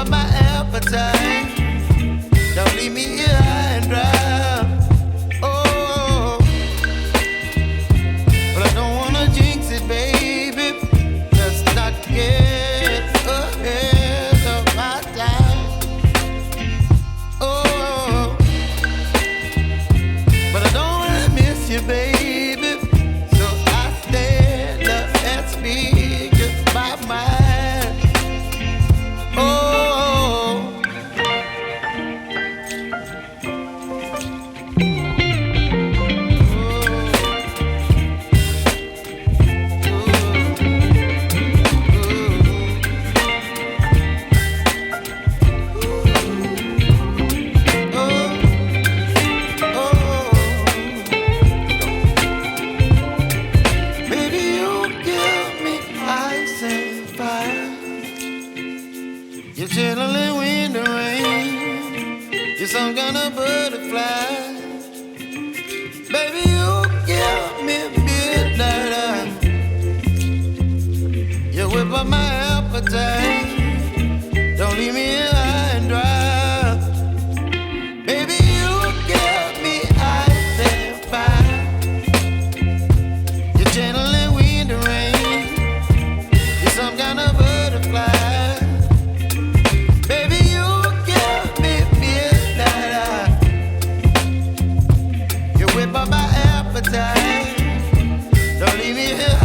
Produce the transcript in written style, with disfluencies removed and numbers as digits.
up my appetite. Don't leave me here high and dry. Oh, but I don't wanna jinx it, baby. Let's not get ahead of my time. Oh, but I don't wanna miss you, baby. So I stand up and speak just my mind. Oh, baby, you give me ice and fire. You're chilling wind and rain. You're some kind of butterfly. Baby, you give me midnight. You whip up my appetite. Don't leave me here high and dry. Baby, you give me ice and fire. You're channeling wind and rain. You're some kind of butterfly. Baby, you give me midnight. You whip up my appetite. Don't leave me here